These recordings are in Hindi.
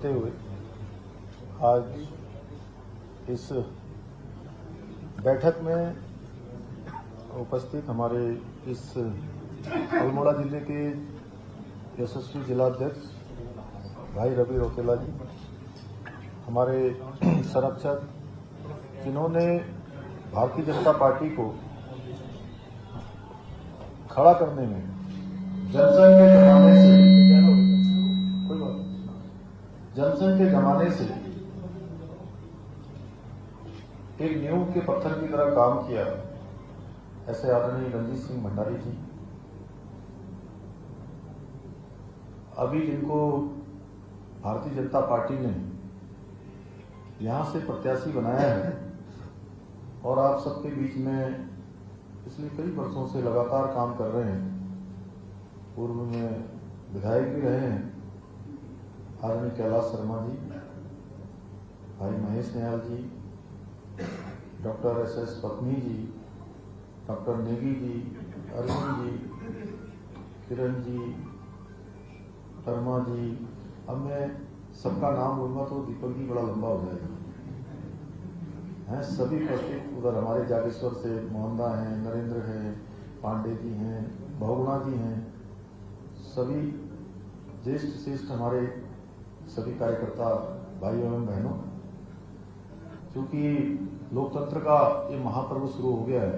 हुए आज इस बैठक में उपस्थित हमारे इस अल्मोड़ा जिले के यशस्वी जिलाध्यक्ष भाई रवि रौतेला जी, हमारे संरक्षक जिन्होंने भारतीय जनता पार्टी को खड़ा करने में जनसंघ के जमाने से एक नींव के पत्थर की तरह काम किया, ऐसे आदरणीय रणजीत सिंह भंडारी जी, अभी जिनको भारतीय जनता पार्टी ने यहां से प्रत्याशी बनाया है और आप सबके बीच में पिछले कई वर्षों से लगातार काम कर रहे हैं, पूर्व में विधायक भी रहे हैं आदरणीय कैलाश शर्मा जी, भाई महेश निहाल जी, डॉक्टर एस पत्नी जी, डॉक्टर नेगी जी, अरविंद जी, किरण जी, वर्मा जी। अब मैं सबका नाम लूंगा तो दीपक जी बड़ा लंबा हो जाएगा। हैं सभी उपस्थित, उधर हमारे जागेश्वर से मोहनदा हैं, नरेंद्र हैं, पांडे जी हैं, बहुगुणा जी हैं, सभी ज्येष्ठ श्रेष्ठ हमारे सभी कार्यकर्ता भाइयों एवं बहनों, क्योंकि लोकतंत्र का ये महापर्व शुरू हो गया है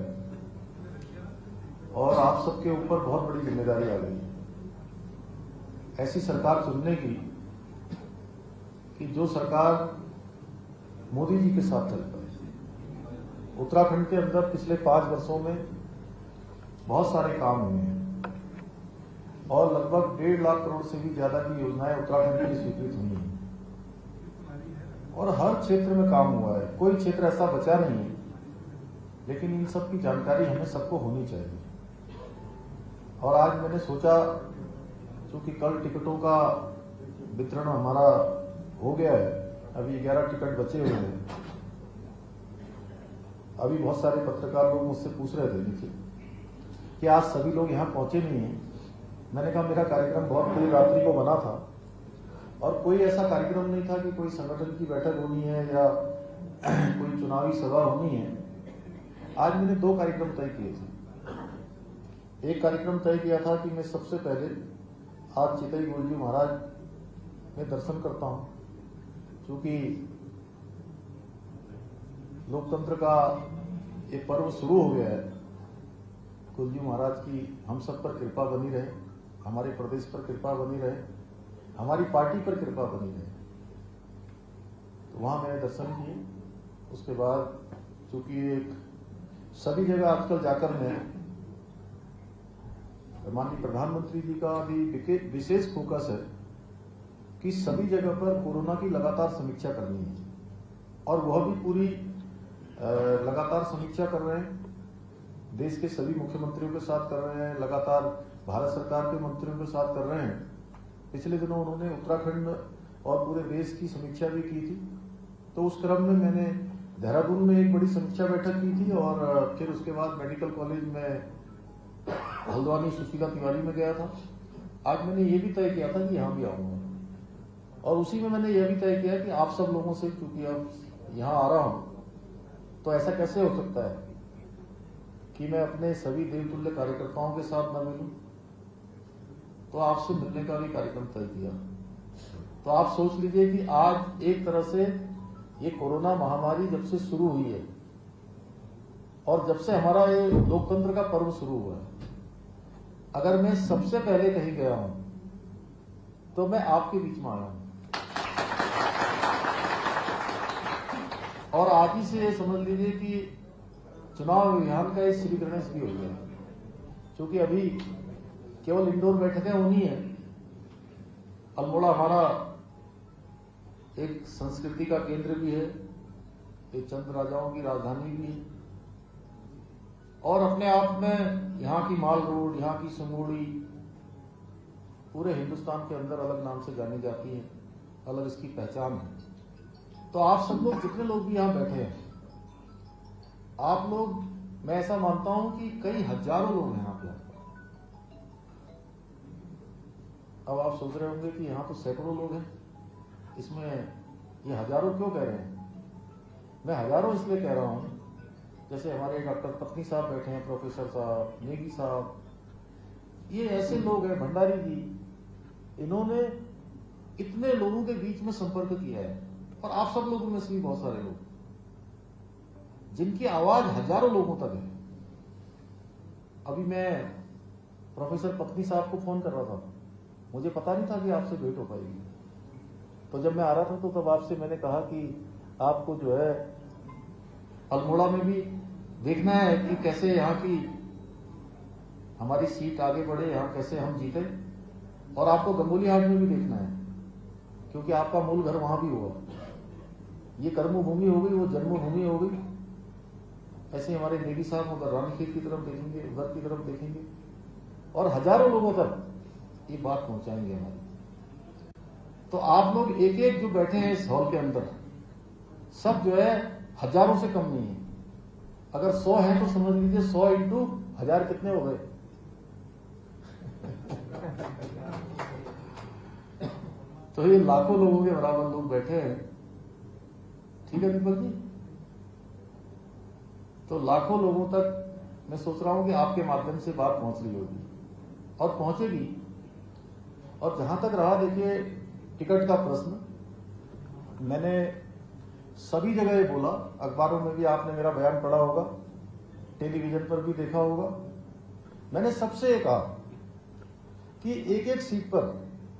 और आप सबके ऊपर बहुत बड़ी जिम्मेदारी आ गई है ऐसी सरकार चुनने की कि जो सरकार मोदी जी के साथ चल पाए। उत्तराखंड के अंदर पिछले 5 वर्षों में बहुत सारे काम हुए हैं और लगभग 1.5 लाख करोड़ से भी ज्यादा की योजनाएं उत्तराखंड के लिए स्वीकृत हुई हैं और हर क्षेत्र में काम हुआ है, कोई क्षेत्र ऐसा बचा नहीं है। लेकिन इन सब की जानकारी हमें सबको होनी चाहिए और आज मैंने सोचा, क्योंकि कल टिकटों का वितरण हमारा हो गया है, अभी 11 टिकट बचे हुए हैं। अभी बहुत सारे पत्रकार लोग मुझसे पूछ रहे थे नीचे कि आज सभी लोग यहाँ पहुंचे नहीं हैं। मैंने कहा मेरा कार्यक्रम बहुत पूरी रात्रि को बना था और कोई ऐसा कार्यक्रम नहीं था कि कोई संगठन की बैठक होनी है या कोई चुनावी सभा होनी है। आज मैंने 2 कार्यक्रम तय किए थे। एक कार्यक्रम तय किया था कि मैं सबसे पहले आज चितई गुरुजी महाराज में दर्शन करता हूं, क्योंकि लोकतंत्र का ये पर्व शुरू हो गया है। गुरुजी महाराज की हम सब पर कृपा बनी रहे, हमारे प्रदेश पर कृपा बनी रहे, हमारी पार्टी पर कृपा बनी रहे। तो वहां मैंने दर्शन किए। उसके बाद चूंकि एक सभी जगह आजकल जाकर मैं माननीय प्रधानमंत्री जी का भी विशेष फोकस है कि सभी जगह पर कोरोना की लगातार समीक्षा करनी है और वह भी पूरी लगातार समीक्षा कर रहे हैं। देश के सभी मुख्यमंत्रियों के साथ कर रहे हैं, लगातार भारत सरकार के मंत्रियों के साथ कर रहे हैं। पिछले दिनों उन्होंने उत्तराखंड और पूरे देश की समीक्षा भी की थी। तो उस क्रम में मैंने देहरादून में एक बड़ी समीक्षा बैठक की थी और फिर उसके बाद मेडिकल कॉलेज में हल्द्वानी सुशीला तिवारी में गया था। आज मैंने ये भी तय किया था कि यहाँ भी आऊंगा और उसी में मैंने यह भी तय किया कि आप सब लोगों से, क्योंकि अब यहाँ आ रहा हूं तो ऐसा कैसे हो सकता है कि मैं अपने सभी देवतुल्य कार्यकर्ताओं के साथ न मिलूं। तो आपसे मिलने का भी कार्यक्रम तय किया। तो आप सोच लीजिए कि आज एक तरह से ये कोरोना महामारी जब से शुरू हुई है और जब से हमारा ये लोकतंत्र का पर्व शुरू हुआ है, अगर मैं सबसे पहले कहीं गया हूं तो मैं आपके बीच में आया हूं। और आज ही से ये समझ लीजिए कि चुनाव अभियान का एक श्री गणेश भी हो गया, क्योंकि अभी केवल इंडोर बैठकें होनी है। अल्मोड़ा हमारा एक संस्कृति का केंद्र भी है, एक चंद राजाओं की राजधानी भी है और अपने आप में यहाँ की माल रोड, यहाँ की संगोड़ी पूरे हिंदुस्तान के अंदर अलग नाम से जानी जाती है, अलग इसकी पहचान है। तो आप सब लोग जितने लोग भी यहाँ बैठे हैं, आप लोग, मैं ऐसा मानता हूं कि कई हजारों लोग हैं यहाँ पे। अब आप सोच रहे होंगे कि यहाँ तो सैकड़ों लोग हैं, इसमें ये हजारों क्यों कह रहे हैं? मैं हजारों इसलिए कह रहा हूँ, जैसे हमारे डॉक्टर पत्नी साहब बैठे हैं, प्रोफेसर साहब, नेगी साहब, ये ऐसे लोग हैं, भंडारी जी, इन्होंने इतने लोगों के बीच में संपर्क किया है, और आप सब लोगों में से भी बहुत सारे लोग जिनकी आवाज हजारों लोगों तक है। अभी मैं प्रोफेसर पत्नी साहब को फोन कर रहा था, मुझे पता नहीं था कि आपसे भेंट हो पाएगी। तो जब मैं आ रहा था तो तब आपसे मैंने कहा कि आपको जो है अल्मोड़ा में भी देखना है कि कैसे यहाँ की हमारी सीट आगे बढ़े, यहाँ कैसे हम जीते, और आपको गंगोली हाट में भी देखना है क्योंकि आपका मूल घर वहां भी होगा। ये कर्मभूमि हो गई, वो जन्मभूमि हो गई। ऐसे हमारे नेगी साहब उधर रानीखेत की तरफ देखेंगे, उधर की तरफ देखेंगे, और हजारों लोगों तक ये बात पहुंचाएंगे हमारी। तो आप लोग एक एक जो बैठे हैं इस हॉल के अंदर, सब जो है हजारों से कम नहीं है। अगर 100 है तो समझ लीजिए 100 इंटू 1000 कितने हो गए? तो ये लाखों लोगों के बराबर लोग बैठे हैं। ठीक है दीपक जी? तो लाखों लोगों तक मैं सोच रहा हूं कि आपके माध्यम से बात पहुंच रही होगी और पहुंचेगी। और जहां तक रहा, देखिए, टिकट का प्रश्न, मैंने सभी जगह ये बोला, अखबारों में भी आपने मेरा बयान पढ़ा होगा, टेलीविजन पर भी देखा होगा। मैंने सबसे ये कहा कि एक एक सीट पर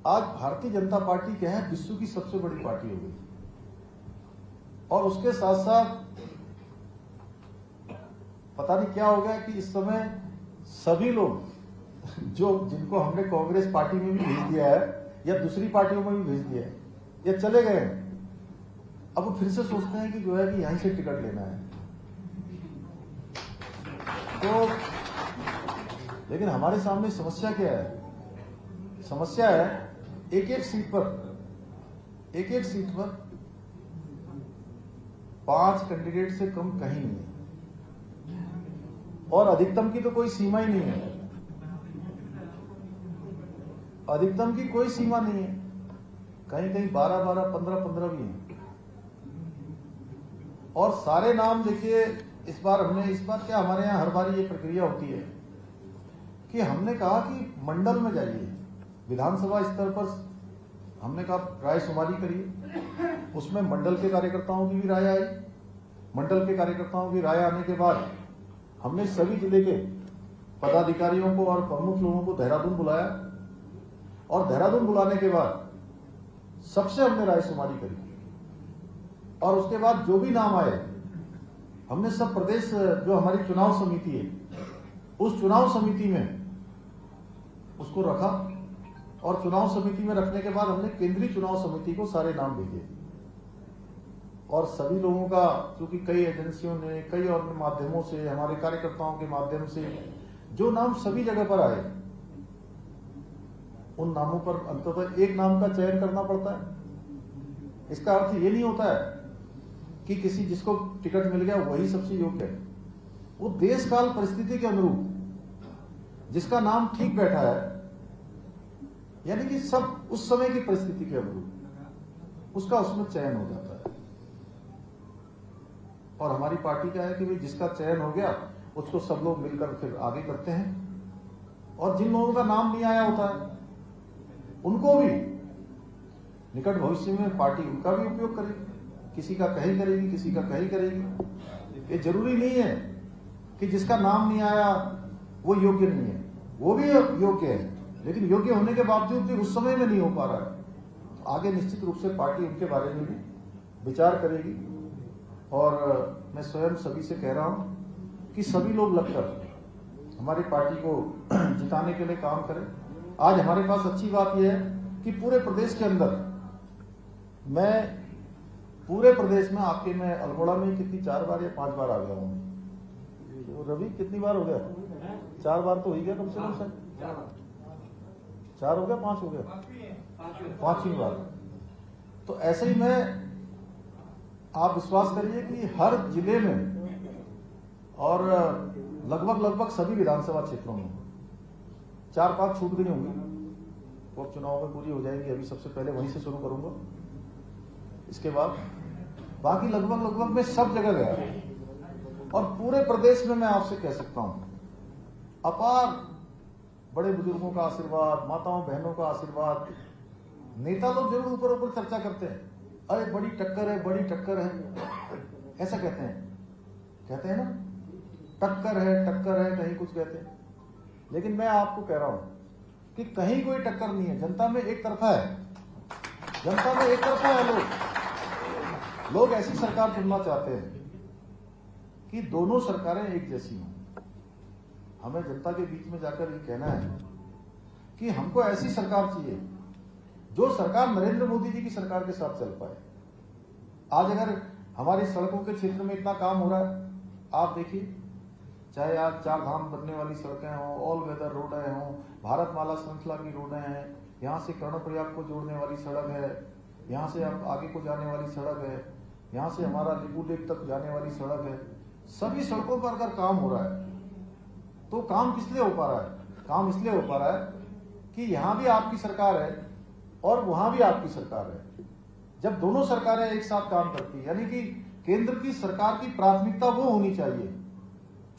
आज भारतीय जनता पार्टी क्या है, विश्व की सबसे बड़ी पार्टी हो गई, और उसके साथ साथ पता नहीं क्या हो गया कि इस समय सभी लोग जो जिनको हमने कांग्रेस पार्टी में भी भेज दिया है या दूसरी पार्टियों में भी भेज दिया है या चले गए, अब वो फिर से सोचते हैं कि जो है कि यहीं से टिकट लेना है। तो लेकिन हमारे सामने समस्या क्या है? समस्या है एक एक सीट पर 5 कैंडिडेट से कम कहीं नहीं है, और अधिकतम की तो कोई सीमा ही नहीं है। अधिकतम की कोई सीमा नहीं है, कहीं कहीं 12-12, 15-15 भी हैं। और सारे नाम देखिए, इस बार क्या हमारे यहाँ हर बार ये प्रक्रिया होती है कि हमने कहा कि मंडल में जाइए, विधानसभा स्तर पर हमने कहा राय शुमारी करिए, उसमें मंडल के कार्यकर्ताओं की भी राय आई। मंडल के कार्यकर्ताओं की राय आने के बाद हमने सभी जिले के पदाधिकारियों को और प्रमुख लोगों को देहरादून बुलाया, और देहरादून बुलाने के बाद सबसे हमने राय शुमारी करी, और उसके बाद जो भी नाम आए हमने सब प्रदेश जो हमारी चुनाव समिति है उस चुनाव समिति में उसको रखा, और चुनाव समिति में रखने के बाद हमने केंद्रीय चुनाव समिति को सारे नाम भेजे, और सभी लोगों का, क्योंकि कई एजेंसियों ने, कई और माध्यमों से, हमारे कार्यकर्ताओं के माध्यम से जो नाम सभी जगह पर आए, उन नामों पर अंततः एक नाम का चयन करना पड़ता है। इसका अर्थ ये नहीं होता है कि किसी जिसको टिकट मिल गया वही सबसे योग्य है। वो देश काल परिस्थिति के अनुरूप जिसका नाम ठीक बैठा है, यानी कि सब उस समय की परिस्थिति के अनुरूप उसका उसमें चयन हो जाता है। और हमारी पार्टी का है कि भाई जिसका चयन हो गया उसको सब लोग मिलकर फिर आगे करते हैं, और जिन लोगों का नाम नहीं आया होता है उनको भी निकट भविष्य में पार्टी उनका भी उपयोग करेगी, किसी का कहीं करेगी, किसी का कहीं करेगी। ये जरूरी नहीं है कि जिसका नाम नहीं आया वो योग्य नहीं है, वो भी योग्य है, लेकिन योग्य होने के बावजूद भी उस समय में नहीं हो पा रहा है। आगे निश्चित रूप से पार्टी उनके बारे में भी विचार करेगी, और मैं स्वयं सभी से कह रहा हूं कि सभी लोग लगकर हमारी पार्टी को जिताने के लिए काम करें। आज हमारे पास अच्छी बात यह है कि पूरे प्रदेश के अंदर, मैं पूरे प्रदेश में आपके, मैं अल्मोड़ा में कितनी 4 बार या 5 बार आ गया हूँ। तो रवि कितनी बार हो गया? 4 बार तो हो ही गया कम से कम सर। 4 हो गया, 5 हो गया, 5वीं बार। तो ऐसे ही मैं, आप विश्वास करिए कि हर जिले में और लगभग सभी विधानसभा क्षेत्रों में 4-5 छूट गई होंगी, वो चुनाव में पूरी हो जाएंगी। अभी सबसे पहले वहीं से शुरू करूंगा। इसके बाद बाकी लगभग मैं सब जगह गया और पूरे प्रदेश में मैं आपसे कह सकता हूं अपार बड़े बुजुर्गों का आशीर्वाद, माताओं बहनों का आशीर्वाद। नेता लोग जरूर ऊपर ऊपर चर्चा करते हैं, अरे बड़ी टक्कर है, बड़ी टक्कर है, ऐसा कहते हैं ना, टक्कर है, कहीं कुछ कहते हैं। लेकिन मैं आपको कह रहा हूं कि कहीं कोई टक्कर नहीं है। जनता में एक तरफा है। लोग ऐसी सरकार चुनना चाहते हैं कि दोनों सरकारें एक जैसी हों। हमें जनता के बीच में जाकर ये कहना है कि हमको ऐसी सरकार चाहिए जो सरकार नरेंद्र मोदी जी की सरकार के साथ चल पाए। आज अगर हमारी सड़कों के क्षेत्र में इतना काम हो रहा है, आप देखिए, चाहे आज 4 धाम बनने वाली सड़कें हों, ऑल वेदर रोडें हों, भारतमाला श्रृंखला की रोडें हैं, यहाँ से कर्णप्रयाग को जोड़ने वाली सड़क है, यहाँ से अब आगे को जाने वाली सड़क है, यहाँ से हमारा लिबू लेक तक जाने वाली सड़क है। सभी सड़कों पर अगर काम हो रहा है तो काम किस लिए हो पा रहा है? काम इसलिए हो पा रहा है कि यहाँ भी आपकी सरकार है और वहां भी आपकी सरकार है। जब दोनों सरकारें एक साथ काम करती है, यानी कि केंद्र की सरकार की प्राथमिकता वो होनी चाहिए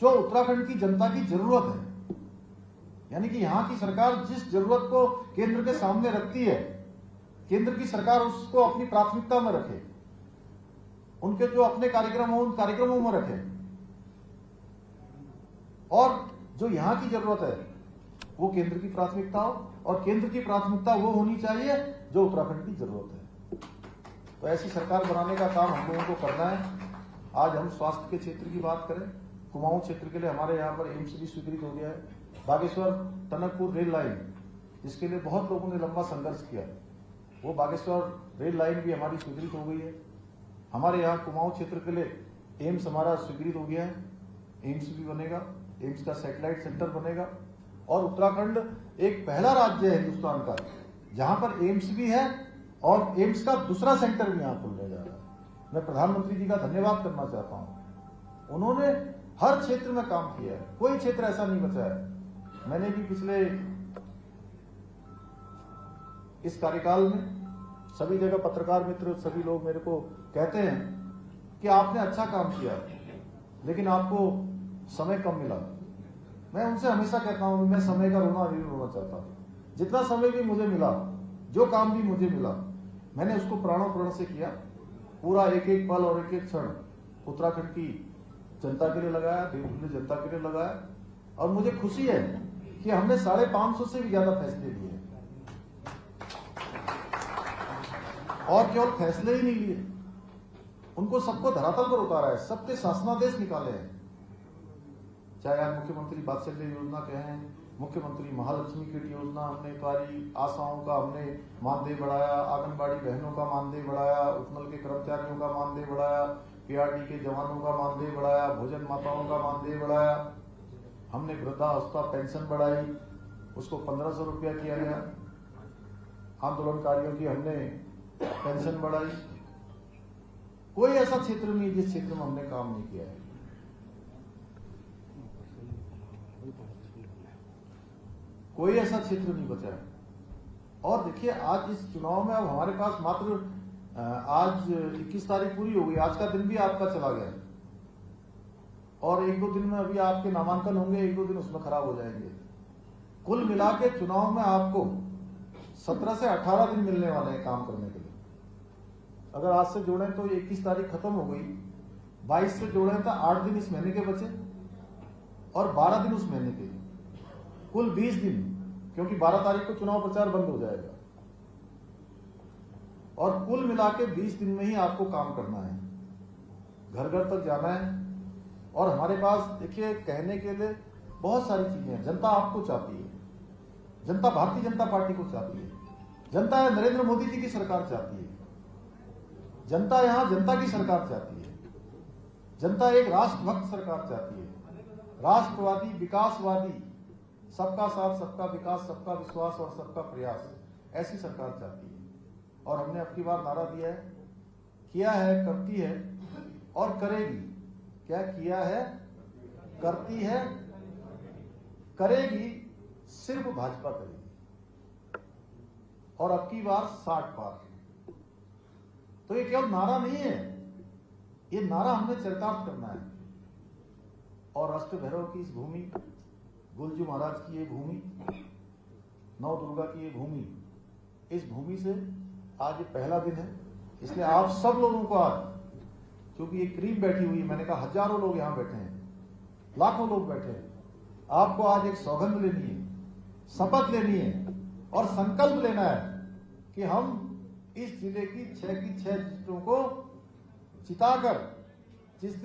जो उत्तराखंड की जनता की जरूरत है। यानी कि यहाँ की सरकार जिस जरूरत को केंद्र के सामने रखती है, केंद्र की सरकार उसको अपनी प्राथमिकता में रखे, उनके जो अपने कार्यक्रम हो उन कार्यक्रमों में रखे, और जो यहाँ की जरूरत है वो केंद्र की प्राथमिकता हो, और केंद्र की प्राथमिकता वो होनी चाहिए जो उत्तराखंड की जरूरत है। तो ऐसी सरकार बनाने का काम हम लोगों को करना है। आज हम स्वास्थ्य के क्षेत्र की बात करें, कुमाऊं क्षेत्र के लिए हमारे यहाँ पर एम्स भी स्वीकृत हो गया है। बागेश्वर टनकपुर रेल लाइन, जिसके लिए बहुत लोगों ने लंबा संघर्ष किया, वो बागेश्वर रेल लाइन भी हमारी स्वीकृत हो गई है। हमारे यहाँ कुमाऊं क्षेत्र के लिए एम्स हमारा स्वीकृत हो गया है, एम्स भी बनेगा, एम्स का सैटेलाइट सेंटर बनेगा। और उत्तराखंड एक पहला राज्य है हिंदुस्तान का जहां पर एम्स भी है और एम्स का दूसरा सेंटर भी यहां खुलने जा रहा है। मैं प्रधानमंत्री जी का धन्यवाद करना चाहता हूं, उन्होंने हर क्षेत्र में काम किया है, कोई क्षेत्र ऐसा नहीं बचा है। मैंने भी पिछले इस कार्यकाल में सभी जगह पत्रकार मित्र सभी लोग मेरे को कहते हैं कि आपने अच्छा काम किया लेकिन आपको समय कम मिला। मैं उनसे हमेशा कहता हूं मैं समय का रोना नहीं रोना चाहता। जितना समय भी मुझे मिला, जो काम भी मुझे मिला, मैंने उसको प्राणों प्रण से किया। पूरा एक एक पल और एक एक क्षण उत्तराखंड की जनता के लिए लगाया, देश जनता के लिए लगाया। और मुझे खुशी है कि हमने 550 से भी ज्यादा फैसले लिए और केवल फैसले ही नहीं लिए, उनको सबको धरातल पर उतारा है, सबके शासनादेश निकाले हैं। चाहे आप मुख्यमंत्री वात्सल्य योजना कहें, मुख्यमंत्री महालक्ष्मी किट योजना हमने उतारी, आशाओं का हमने मानदेय बढ़ाया, आंगनबाड़ी बहनों का मानदेय बढ़ाया, उपनल के कर्मचारियों का मानदेय बढ़ाया, पीआरडी के जवानों का मानदेय बढ़ाया, भोजन माताओं का मानदेय बढ़ाया, हमने वृद्धावस्था पेंशन बढ़ाई, उसको 1500 रुपया किया गया, आंदोलनकारियों की हमने पेंशन बढ़ाई। कोई ऐसा क्षेत्र नहीं जिस क्षेत्र में हमने काम नहीं किया है। कोई ऐसा क्षेत्र नहीं बचा है। और देखिए आज इस चुनाव में अब हमारे पास मात्र आज 21 तारीख पूरी हो गई, आज का दिन भी आपका चला गया और 1-2 दिन में अभी आपके नामांकन होंगे, 1-2 दिन उसमें खराब हो जाएंगे। कुल मिला के चुनाव में आपको 17 से 18 दिन मिलने वाले हैं काम करने के लिए। अगर आज से जोड़ें तो 21 तारीख खत्म हो गई, 22 से जोड़ें तो 8 दिन इस महीने के बचे और 12 दिन उस महीने के, कुल 20 दिन, क्योंकि 12 तारीख को चुनाव प्रचार बंद हो जाएगा। और कुल मिला के 20 दिन में ही आपको काम करना है, घर घर तक जाना है। और हमारे पास देखिए कहने के लिए बहुत सारी चीजें हैं। जनता आपको चाहती है, जनता भारतीय जनता पार्टी को चाहती है, जनता नरेंद्र मोदी जी की सरकार चाहती है, जनता यहां जनता की सरकार चाहती है, जनता एक राष्ट्रभक्त सरकार चाहती है, राष्ट्रवादी, विकासवादी, सबका साथ, सबका विकास, सबका विश्वास और सबका प्रयास, ऐसी सरकार चाहती है। और हमने अब की बार नारा दिया है, किया है, करती है और करेगी। क्या किया है, करती है, करेगी, सिर्फ भाजपा करेगी। और अब की बार 60 पार। तो ये केवल नारा नहीं है, ये नारा हमें चरितार्थ करना है। और राष्ट्र भैरव की इस भूमि, गुलजू महाराज की ये भूमि, नव दुर्गा की ये भूमि, इस भूमि से आज ये पहला दिन है। इसलिए आप सब लोगों को आज, क्योंकि ये क्रीम बैठी हुई है, मैंने कहा हजारों लोग यहां बैठे हैं, लाखों लोग बैठे हैं, आपको आज एक सौगंध लेनी है, शपथ लेनी है और संकल्प लेना है कि हम इस जिले की 6 सीटों को जिताकर जिस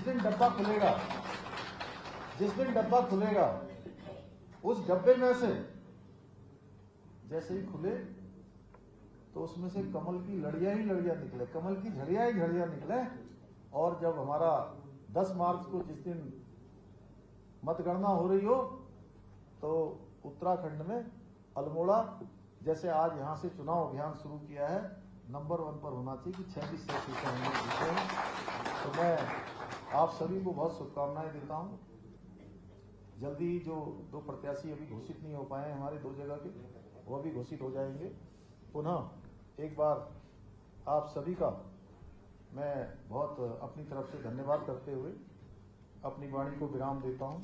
दिन डब्बा खुलेगा, उस डब्बे में से जैसे ही खुले तो उसमें से कमल की लड़ियां ही लड़ियां निकले, कमल की झड़ियां ही झड़ियां निकले। और जब हमारा 10 मार्च को जिस दिन मतगणना हो रही हो, तो उत्तराखंड में अल्मोड़ा, जैसे आज यहां से चुनाव अभियान शुरू किया है, नंबर 1 पर होना चाहिए कि 6 सीटें हम लोग जीते हैं। तो मैं आप सभी को बहुत शुभकामनाएं देता हूं। जल्दी जो 2 प्रत्याशी अभी घोषित नहीं हो पाए हैं हमारे 2 जगह के, वो भी घोषित हो जाएंगे। पुनः एक बार आप सभी का मैं बहुत अपनी तरफ से धन्यवाद करते हुए अपनी वाणी को विराम देता हूं।